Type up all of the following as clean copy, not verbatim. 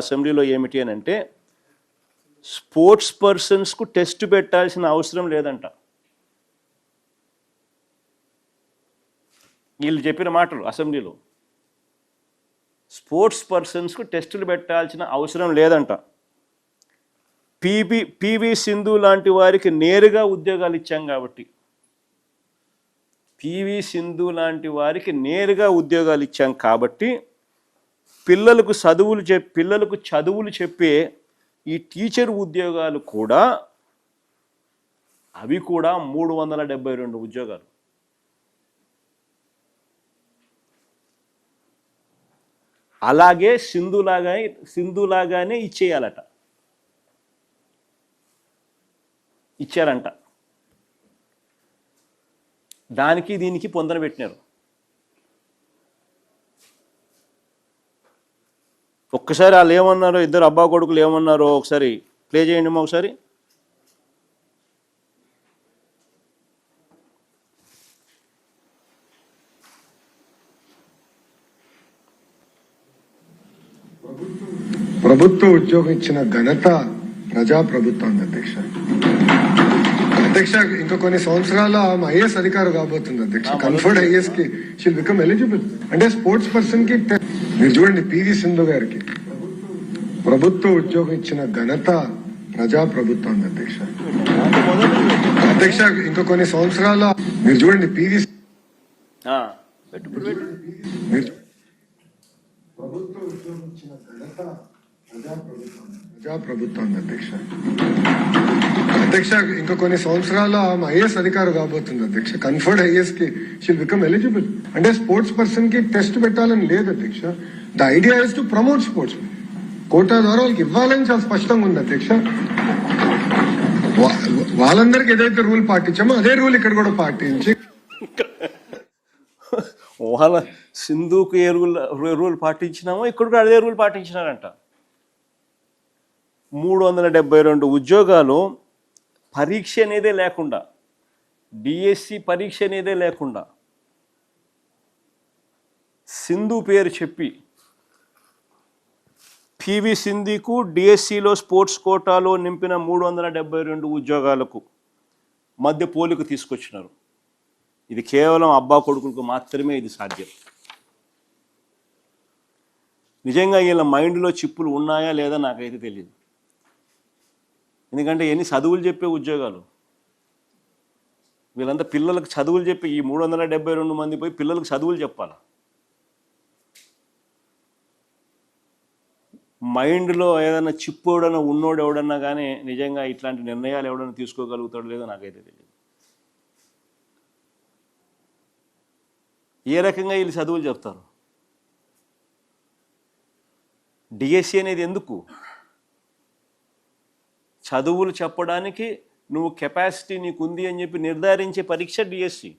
అసెంబ్లీలో ఏమిటి అని అంటే స్పోర్ట్స్ పర్సన్స్కు టెస్ట్ పెట్టాల్సిన అవసరం లేదంట. వీళ్ళు చెప్పిన మాటలు అసెంబ్లీలో, స్పోర్ట్స్ పర్సన్స్కు టెస్టులు పెట్టాల్సిన అవసరం లేదంట. పివి సింధు లాంటి వారికి నేరుగా ఉద్యోగాలు ఇచ్చాం కాబట్టి, పివి సింధు లాంటి వారికి నేరుగా ఉద్యోగాలు ఇచ్చాం కాబట్టి పిల్లలకు చదువులు చెప్పే ఈ టీచర్ ఉద్యోగాలు కూడా అవి కూడా 372 ఉద్యోగాలు. అలాగే సింధులాగానే ఇచ్చారంట. దానికి దీనికి పొందన పెట్టినారు. ఒక్కసారి వాళ్ళు ఏమన్నారో, ఇద్దరు అబ్బా కొడుకులు ఏమన్నారో ఒకసారి ప్లే చేయండి ఒకసారి. ప్రభుత్వ ఉద్యోగం ఇచ్చిన ఘనత ప్రజాప్రభుత్వం అధ్యక్ష. ఇంకా కొన్ని సంవత్సరాల ఆమె ఐఏఎస్ అధికారి కాబోతుంది అధ్యక్ష. కన్ఫర్డ్ ఐఏఎస్ కి షీల్ బికమ్ ఎలిజిబుల్. అంటే స్పోర్ట్స్ పర్సన్ కి మీరు చూడండి, పివి సింధు గారికి ప్రభుత్వ ఉద్యోగం ఇచ్చిన ఘనత ప్రజాప్రభుత్వం అధ్యక్ష. ఇంకా కొన్ని సంవత్సరాల మీరు చూడండి, పివి ప్రభుత్వ ఉద్యోగం ఇచ్చిన ఘనత ప్రజాప్రభుత్వం అధ్యక్ష. ఇంకా కొన్ని సంవత్సరాల ఆమె ఐఏఎస్ అధికారి కాబోతుంది అధ్యక్ష. కన్ఫర్డ్ ఐఏఎస్ కి షీల్ బికమ్ ఎలిజిబుల్. అంటే స్పోర్ట్స్ పర్సన్ కి టెస్ట్ పెట్టాలని లేదు అధ్యక్ష. The idea is to promote sports. Quota ద్వారా వాళ్ళకి ఇవ్వాలని చాలా స్పష్టంగా ఉంది అధ్యక్ష. వాళ్ళందరికీ ఏదైతే రూల్ పాటించామో అదే రూల్ ఇక్కడ కూడా పాటించి వాళ్ళ సింధుకు ఏ రూల్ పాటించినామో ఇక్కడ కూడా అదే రూల్ పాటించినారంట. 372 ఉద్యోగాలు పరీక్ష అనేదే లేకుండా, డిఎస్సి పరీక్ష అనేదే లేకుండా సింధు పేరు చెప్పి పివి సింధుకు డిఎస్సిలో స్పోర్ట్స్ కోటాలో నింపిన 372 ఉద్యోగాలకు మధ్య పోలిక తీసుకొచ్చినారు. ఇది కేవలం అబ్బా కొడుకులకు మాత్రమే ఇది సాధ్యం. నిజంగా వీళ్ళ మైండ్లో చిప్పులు ఉన్నాయా లేదా నాకైతే తెలియదు. ఎందుకంటే ఎన్ని చదువులు చెప్పే ఉద్యోగాలు, వీళ్ళంతా పిల్లలకు చదువులు చెప్పి ఈ 372 మంది పోయి పిల్లలకు చదువులు చెప్పాలి. మైండ్లో ఏదైనా చిప్పు ఎవడన్నా ఉన్నోడు ఎవడన్నా కానీ నిజంగా ఇట్లాంటి నిర్ణయాలు ఎవడన్నా తీసుకోగలుగుతాడో లేదో నాకైతే తెలియదు. ఏ రకంగా వీళ్ళు చదువులు చెప్తారు? డిఎస్సి అనేది ఎందుకు? చదువులు చెప్పడానికి నువ్వు కెపాసిటీ నీకుంది అని చెప్పి నిర్ధారించే పరీక్ష డిఎస్సి.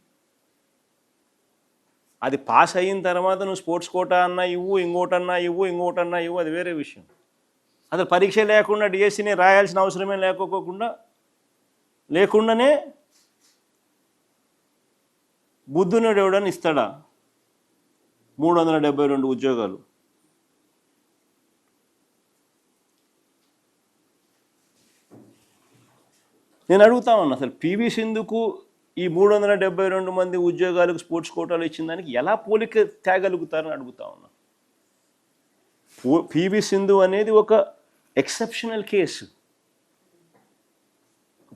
అది పాస్ అయిన తర్వాత నువ్వు స్పోర్ట్స్ కోటా అన్నా ఇవ్వు, ఇంకోటన్నా ఇవ్వు, అది వేరే విషయం. అసలు పరీక్ష లేకుండా డిఎస్సిని రాయాల్సిన అవసరమే లేకుండానే బుద్ధునుడు ఎవడని ఇస్తాడా 372 ఉద్యోగాలు? నేను అడుగుతా ఉన్నా, అసలు పివి సింధుకు ఈ 372 మంది ఉద్యోగాలకు స్పోర్ట్స్ కోటాలు ఇచ్చిన దానికి ఎలా పోలిక తేగలుగుతారని అడుగుతా ఉన్నా. పివి సింధు అనేది ఒక ఎక్సెప్షనల్ కేసు.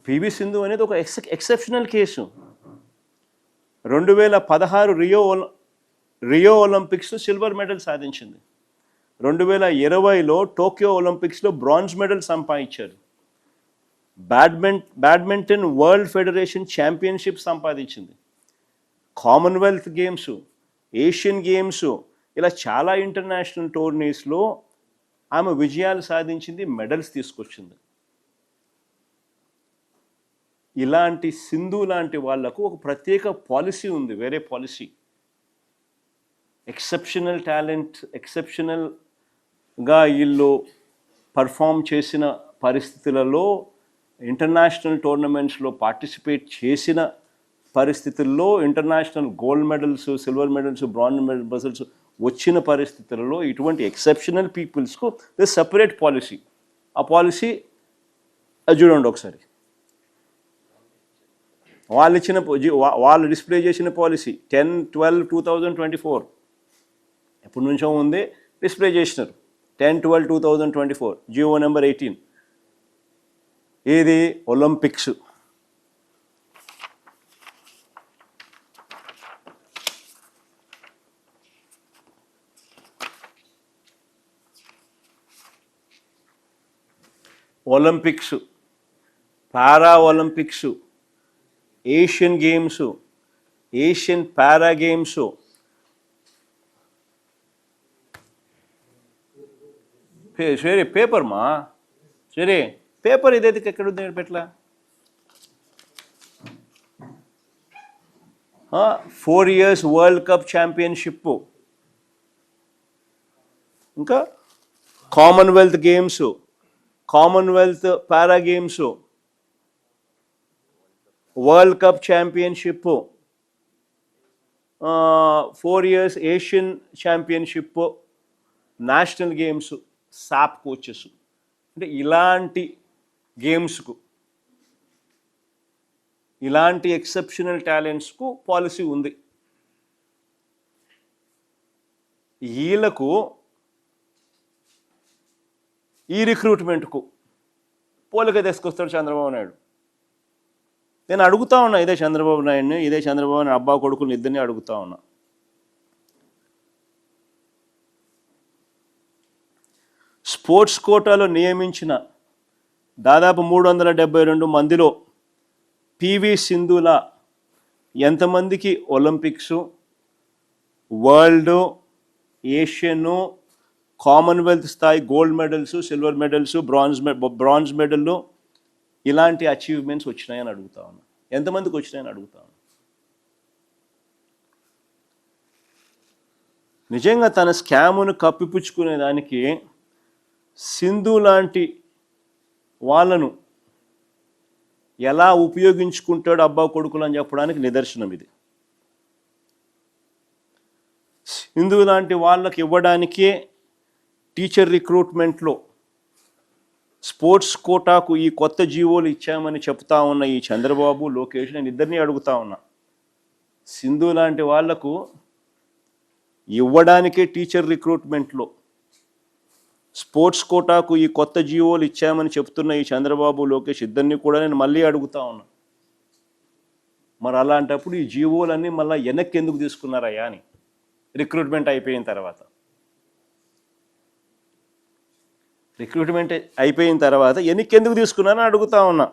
పివి సింధు అనేది ఒక exceptional case. 2016 Rio Olympics silver medal సాధించింది. 2020లో టోక్యో ఒలింపిక్స్లో బ్రాంజ్ మెడల్ సంపాదించారు. బ్యాడ్మింటన్ వరల్డ్ ఫెడరేషన్ ఛాంపియన్షిప్ సంపాదించింది. కామన్వెల్త్ గేమ్స్, ఏషియన్ గేమ్స్, ఇలా చాలా ఇంటర్నేషనల్ టోర్నీస్లో ఆమె విజయాలు సాధించింది, మెడల్స్ తీసుకొచ్చింది. ఇలాంటి సింధు లాంటి వాళ్లకు ఒక ప్రత్యేక పాలసీ ఉంది, వేరే పాలసీ. ఎక్సెప్షనల్ టాలెంట్, ఎక్సెప్షనల్గా వీళ్ళు పర్ఫామ్ చేసిన పరిస్థితులలో, ఇంటర్నేషనల్ టోర్నమెంట్స్లో పార్టిసిపేట్ చేసిన పరిస్థితుల్లో international gold medals, silver medals, bronze medals వచ్చిన పరిస్థితులలో ఇటువంటి ఎక్సెప్షనల్ పీపుల్స్కు సెపరేట్ పాలసీ. ఆ పాలసీ అది చూడండి ఒకసారి. వాళ్ళు డిస్ప్లే చేసిన పాలసీ 10/12/2024 ఎప్పటి నుంచో ఉంది, డిస్ప్లే చేసినారు. 10/12/2024 జియో నెంబర్ 18. ఏది? Olympics. Olympics, para Olympics, Asian games, Asian para games, సరే పేపర్ మా సరే పేపర్ ఇదైతే ఎక్కడుంది పెట్ల 4 years వరల్డ్ కప్ ఛాంపియన్షిప్, ఇంకా Commonwealth games, Commonwealth para games, World Cup championship, 4 years Asian championship, national games, సాప్ కోచెస్. అంటే ఇలాంటి గేమ్స్కు, ఇలాంటి ఎక్సెప్షనల్ టాలెంట్స్కు పాలసీ ఉంది. వీళ్ళకు ఈ రిక్రూట్మెంట్కు పోలిక తీసుకొస్తాడు చంద్రబాబు నాయుడు. నేను అడుగుతా ఉన్నా, ఇదే చంద్రబాబు నాయుడిని, ఇదే చంద్రబాబు నాయుడు అబ్బా కొడుకుని ఇద్దరిని అడుగుతా ఉన్నా. స్పోర్ట్స్ కోటాలో నియమించిన దాదాపు 372 మందిలో పివి సింధుల ఎంతమందికి ఒలింపిక్స్, వరల్డ్, ఏషియన్, కామన్వెల్త్ స్థాయి gold medals, silver medals, bronze మెడల్లు ఇలాంటి అచీవ్మెంట్స్ వచ్చినాయని అడుగుతా ఉన్నా. ఎంతమందికి వచ్చినాయని అడుగుతా ఉన్నా. నిజంగా తన స్కామును కప్పిపుచ్చుకునే దానికి సింధు లాంటి వాళ్ళను ఎలా ఉపయోగించుకుంటాడు అబ్బా కొడుకులు అని చెప్పడానికి నిదర్శనం ఇది. సింధు లాంటి వాళ్ళకి ఇవ్వడానికే టీచర్ రిక్రూట్మెంట్లో స్పోర్ట్స్ కోటాకు ఈ కొత్త జీవోలు ఇచ్చామని చెప్తా ఉన్న ఈ చంద్రబాబు, లోకేష్, నేను ఇద్దరిని అడుగుతా ఉన్నా. సింధు లాంటి వాళ్లకు ఇవ్వడానికే టీచర్ రిక్రూట్మెంట్లో స్పోర్ట్స్ కోటాకు ఈ కొత్త జీవోలు ఇచ్చామని చెప్తున్న ఈ చంద్రబాబు, లోకేష్ ఇద్దరిని కూడా నేను మళ్ళీ అడుగుతా ఉన్నా. మరి అలాంటప్పుడు ఈ జీవోలన్నీ మళ్ళీ వెనక్కి ఎందుకు తీసుకున్నారయ్యా అని రిక్రూట్మెంట్ అయిపోయిన తర్వాత. రిక్రూట్మెంట్ అయిపోయిన తర్వాత వెనక్కి ఎందుకు తీసుకున్నారని అడుగుతా ఉన్నా.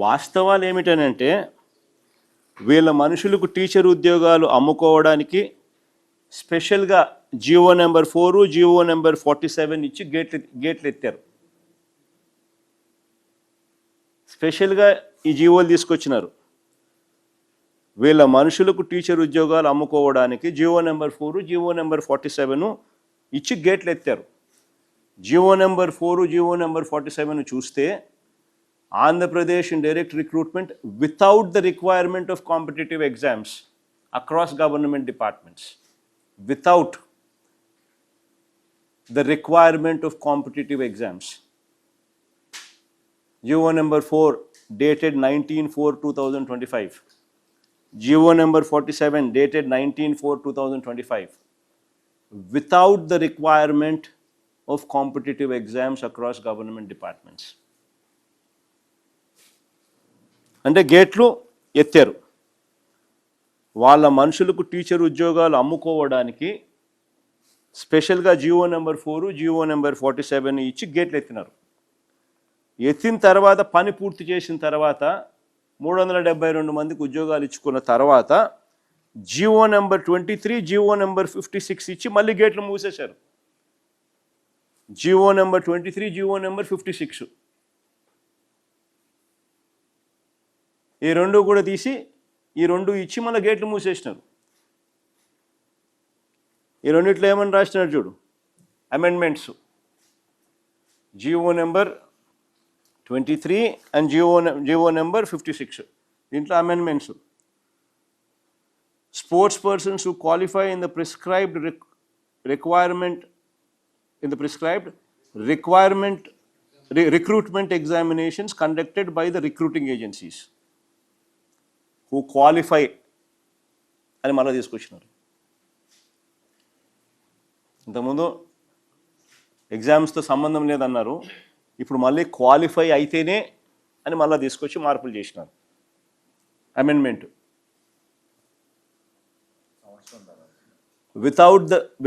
వాస్తవాలు ఏమిటనంటే వీళ్ళ మనుషులకు టీచర్ ఉద్యోగాలు అమ్ముకోవడానికి స్పెషల్గా జియో నెంబర్ 4, జియో నెంబర్ 47 ఇచ్చి గేట్లు ఎత్తారు. స్పెషల్గా ఈ జియోలు తీసుకొచ్చినారు. వీళ్ళ మనుషులకు టీచర్ ఉద్యోగాలు అమ్ముకోవడానికి జియో నెంబర్ 4, జియో నెంబర్ 47 ఇచ్చి గేట్లు ఎత్తారు. జియో నెంబర్ 4, జియో నెంబర్ 47 చూస్తే Andhra Pradesh in direct recruitment without the requirement of competitive exams across government departments, without the requirement of competitive exams. GO number 4 dated 19/4/2025. GO number 47 dated 19/4/2025. Without the requirement of competitive exams across government departments. అంటే గేట్లు ఎత్తారు. వాళ్ళ మనుషులకు teacher ఉద్యోగాలు అమ్ముకోవడానికి స్పెషల్గా Jio number 4, Jio number 47 ఇచ్చి గేట్లు ఎత్తినారు. ఎత్తిన తర్వాత పని పూర్తి చేసిన తర్వాత 372 మందికి ఉద్యోగాలు ఇచ్చుకున్న తర్వాత జియో నెంబర్ 23, జియో నెంబర్ 56 ఇచ్చి మళ్ళీ గేట్లు మూసేశారు. జియో నెంబర్ 23, జియో నెంబర్ 56 ఈ రెండు కూడా తీసి ఈ రెండు ఇచ్చి మళ్ళీ గేట్లు మూసేసినారు. ఈ రెండిట్లో ఏమని రాసినారు చూడు, amendments. GO number 23 and GO number 56 దీంట్లో amendments. sports persons who qualify in the prescribed recruitment examinations conducted by the recruiting agencies who qualify అని మళ్ళీ తీసుకొచ్చినారు. ఇంతకుముందు ఎగ్జామ్స్తో సంబంధం లేదన్నారు, ఇప్పుడు మళ్ళీ క్వాలిఫై అయితేనే అని మళ్ళీ తీసుకొచ్చి మార్పులు చేసినారు. Amendment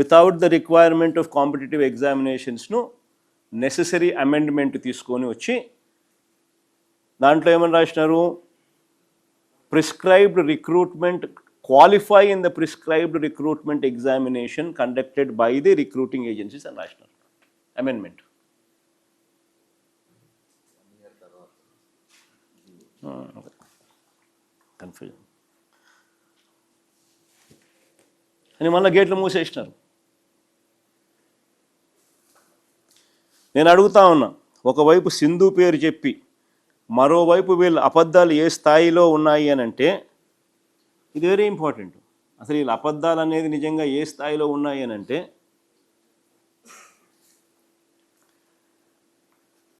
without the requirement of competitive ఎగ్జామినేషన్స్ను నెసెసరీ అమెండ్మెంట్ తీసుకొని వచ్చి దాంట్లో ఏమని రాసినారు, prescribed recruitment qualify in the prescribed recruitment examination conducted by the recruiting agencies and national amendment. Confusion. అని మళ్ళీ గేట్లు మూసేసినారు. నేను అడుగుతా ఉన్నా, ఒకవైపు సింధు పేరు చెప్పి మరోవైపు వీళ్ళ అబద్ధాలు ఏ స్థాయిలో ఉన్నాయి అని అంటే ఇది వెరీ ఇంపార్టెంట్. అసలు వీళ్ళ అబద్ధాలు అనేది నిజంగా ఏ స్థాయిలో ఉన్నాయి అని అంటే